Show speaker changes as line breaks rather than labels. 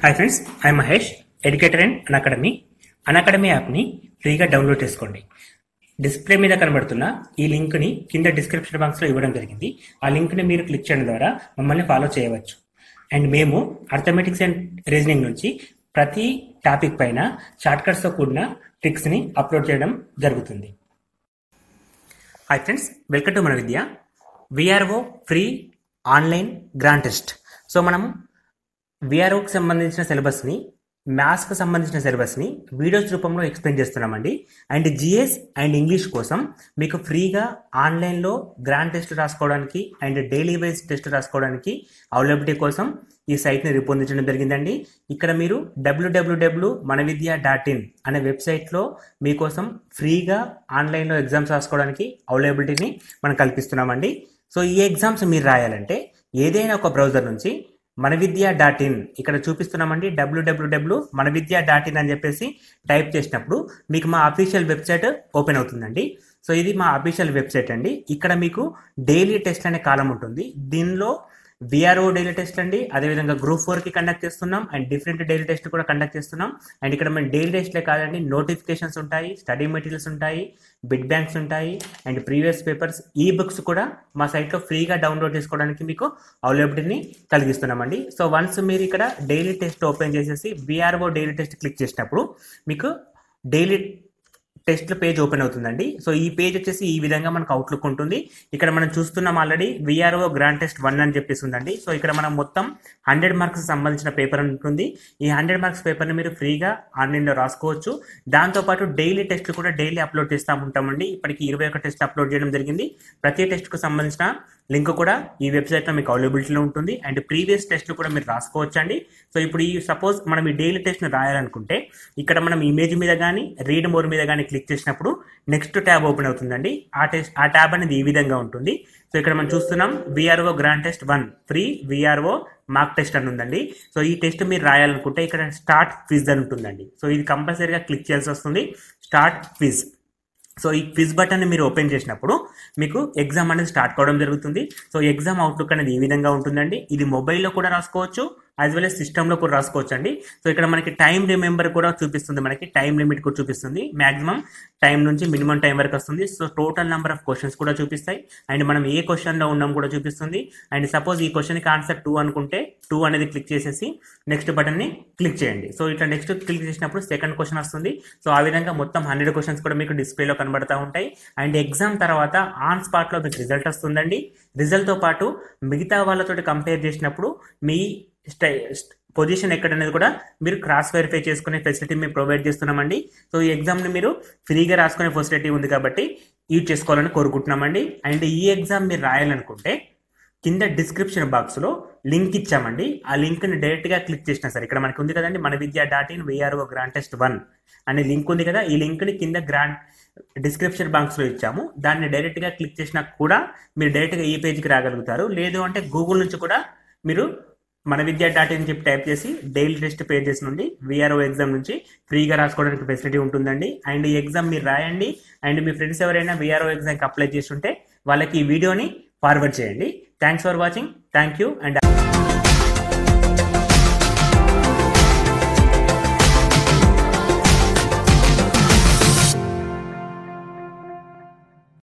Hi friends, I Mahesh, educator and Unacademy. Unacademy యాప్ని ఫ్రీగా download చేసుకోండి. డిస్ప్లే మీద కనబడుతున్న ఈ లింక్ని కింద డిస్క్రిప్షన్ బాక్స్లో ఇవ్వడం జరిగింది. ఆ లింక్ని మీరు క్లిక్ చేయడం ద్వారా మమ్మల్ని ఫాలో చేయవచ్చు. అండ్ మేము అర్థమెటిక్స్ అండ్ రీజనింగ్ నుంచి ప్రతి టాపిక్ పైన షార్ట్కట్స్తో కూడిన ట్రిక్స్ని అప్లోడ్ చేయడం జరుగుతుంది. హాయ్ ఫ్రెండ్స్, వెల్కమ్ టు మన విద్య. VRO free online grand test. So మనం విఆర్ఓకి సంబంధించిన సిలబస్ని, మ్యాథ్స్కి సంబంధించిన సిలబస్ని వీడియోస్ రూపంలో ఎక్స్ప్లెయిన్ చేస్తున్నామండి. అండ్ జిఎస్ అండ్ ఇంగ్లీష్ కోసం మీకు ఫ్రీగా ఆన్లైన్లో గ్రాండ్ టెస్ట్ రాసుకోవడానికి అండ్ డైలీ వైజ్ టెస్ట్ రాసుకోవడానికి అవైలబిలిటీ కోసం ఈ సైట్ని రూపొందించడం జరిగిందండి. ఇక్కడ మీరు www.manavidya.in అనే వెబ్సైట్లో మీకోసం ఫ్రీగా ఆన్లైన్లో ఎగ్జామ్స్ రాసుకోవడానికి అవైలబిలిటీని మనం కల్పిస్తున్నామండి. సో ఈ ఎగ్జామ్స్ మీరు రాయాలంటే ఏదైనా ఒక బ్రౌజర్ నుంచి manavidya.in ఇక్కడ చూపిస్తున్నామండి. www.manavidya.in అని చెప్పేసి టైప్ చేసినప్పుడు మీకు మా అఫీషియల్ వెబ్సైట్ ఓపెన్ అవుతుందండి. సో ఇది మా అఫీషియల్ వెబ్సైట్ అండి. ఇక్కడ మీకు డైలీ టెస్ట్ అనే కాలం ఉంటుంది. దీనిలో విఆర్ఓ డైలీ టెస్ట్ అండి, అదేవిధంగా గ్రూప్ 4కి కండక్ట్ చేస్తున్నాం అండ్ డిఫరెంట్ డైలీ టెస్ట్ కూడా కండక్ట్ చేస్తున్నాం. అండ్ ఇక్కడ మేము డైలీ టెస్ట్లే కాదండి, నోటిఫికేషన్స్ ఉంటాయి, స్టడీ మెటీరియల్స్ ఉంటాయి, బిట్ బ్యాంక్స్ ఉంటాయి అండ్ ప్రీవియస్ పేపర్స్, ఈ బుక్స్ కూడా మా సైట్లో ఫ్రీగా డౌన్లోడ్ చేసుకోవడానికి మీకు అవైలబిలిటీని కలిగిస్తున్నామండి. సో వన్స్ మీరు ఇక్కడ డైలీ టెస్ట్ ఓపెన్ చేసేసి విఆర్ఓ డైలీ టెస్ట్ క్లిక్ చేసినప్పుడు మీకు డైలీ టెస్ట్ పేజ్ ఓపెన్ అవుతుందండి. సో ఈ పేజ్ వచ్చేసి ఈ విధంగా మనకు అవుట్లుక్ ఉంటుంది. ఇక్కడ మనం చూస్తున్నాం ఆల్రెడీ విఆర్ఓ గ్రాండ్ టెస్ట్ 1 అని చెప్పేసి ఉందండి. సో ఇక్కడ మనం మొత్తం 100 మార్క్స్ సంబంధించిన పేపర్ ఉంటుంది. ఈ 100 మార్క్స్ పేపర్ని మీరు ఫ్రీగా ఆన్లైన్లో రాసుకోవచ్చు. దాంతోపాటు డైలీ టెస్ట్లు కూడా డైలీ అప్లోడ్ చేస్తూ ఉంటామండి. ఇప్పటికి 21 టెస్ట్ అప్లోడ్ చేయడం జరిగింది. ప్రతి టెస్ట్కు సంబంధించిన లింక్ కూడా ఈ వెబ్సైట్లో మీకు అవైలబిలిటీలో ఉంటుంది. అండ్ ప్రీవియస్ టెస్ట్లు కూడా మీరు రాసుకోవచ్చు అండి. సో ఇప్పుడు ఈ సపోజ్ మనం ఈ డైలీ టెస్ట్ను రాయాలనుకుంటే ఇక్కడ మనం ఇమేజ్ మీద కానీ రీడ్ మోర్ మీద కానీ క్లిక్ చేసినప్పుడు నెక్స్ట్ ట్యాబ్ ఓపెన్ అవుతుందండి. ఆ ట్యాబ్ అనేది ఈ విధంగా ఉంటుంది. సో ఇక్కడ మనం చూస్తున్నాం VRO grand test 1 free VRO mark test అని ఉందండి. సో ఈ టెస్ట్ మీరు రాయాలనుకుంటే ఇక్కడ స్టార్ట్ క్విజ్ అని ఉంటుందండి. సో ఇది కంపల్సరీగా క్లిక్ చేయాల్సి వస్తుంది, స్టార్ట్ క్విజ్. సో ఈ క్విజ్ బటన్ని మీరు ఓపెన్ చేసినప్పుడు మీకు ఎగ్జామ్ అనేది స్టార్ట్ కావడం జరుగుతుంది. సో ఎగ్జామ్ అవుట్లుక్ అనేది ఈ విధంగా ఉంటుందండి. ఇది మొబైల్లో కూడా రాసుకోవచ్చు, యాజ్ వెల్ as సిస్టంలో కూడా రాసుకోవచ్చు అండి. సో ఇక్కడ మనకి టైం రిమెంబర్ కూడా చూపిస్తుంది, మనకి టైం లిమిట్ కూడా చూపిస్తుంది. మాక్సిమం టైం నుంచి మినిమం టైం వరకు వస్తుంది. So total number of questions కూడా చూపిస్తాయి అండ్ మనం ఏ క్వశ్చన్లో ఉన్నాం కూడా చూపిస్తుంది. అండ్ సపోజ్ ఈ క్వశ్చన్కి ఆన్సర్ 2 అనుకుంటే 2 అనేది క్లిక్ చేసేసి నెక్స్ట్ బటన్ని క్లిక్ చేయండి. సో ఇట్లా నెక్స్ట్ క్లిక్ చేసినప్పుడు సెకండ్ క్వశ్చన్ వస్తుంది. సో ఆ విధంగా మొత్తం 100 క్వశ్చన్స్ కూడా మీకు డిస్ప్లేలో కనబడతా ఉంటాయి. అండ్ ఎగ్జామ్ తర్వాత ఆన్ స్పాట్లో మీకు రిజల్ట్ వస్తుందండి. రిజల్ట్తో పాటు మిగతా వాళ్ళతో కంపేర్ చేసినప్పుడు మీ పొజిషన్ ఎక్కడనేది కూడా మీరు క్రాస్ వెరిఫై చేసుకునే ఫెసిలిటీ మేము ప్రొవైడ్ చేస్తున్నామండి. సో ఈ ఎగ్జామ్ని మీరు ఫ్రీగా రాసుకునే ఫెసిలిటీ ఉంది కాబట్టి యూజ్ చేసుకోవాలని కోరుకుంటున్నామండి. అండ్ ఈ ఎగ్జామ్ మీరు రాయాలనుకుంటే కింద డిస్క్రిప్షన్ బాక్స్లో లింక్ ఇచ్చామండి. ఆ లింక్ని డైరెక్ట్గా క్లిక్ చేసినా సరే, ఇక్కడ మనకి ఉంది కదండి manavidya.in విఆర్ఓ గ్రాండ్ టెస్ట్ 1 అనే లింక్ ఉంది కదా, ఈ లింక్ని కింద డిస్క్రిప్షన్ బాక్స్లో ఇచ్చాము. దాన్ని డైరెక్ట్గా క్లిక్ చేసినా కూడా మీరు డైరెక్ట్గా ఈ పేజ్కి రాగలుగుతారు. లేదు అంటే గూగుల్ నుంచి కూడా మీరు manavidya.in చెప్పి టైప్ చేసి డైలీ టెస్ట్ పేజెస్ నుండి విఆర్ఓ ఎగ్జామ్ నుంచి ఫ్రీగా రాసుకోవడానికి ఫెసిలిటీ ఉంటుందండి. అండ్ ఈ ఎగ్జామ్ మీరు రాయండి. అండ్ మీ ఫ్రెండ్స్ ఎవరైనా విఆర్ఓ ఎగ్జామ్కి అప్లై చేస్తుంటే వాళ్ళకి ఈ వీడియోని ఫార్వర్డ్ చేయండి. Thanks for watching. Thank you. And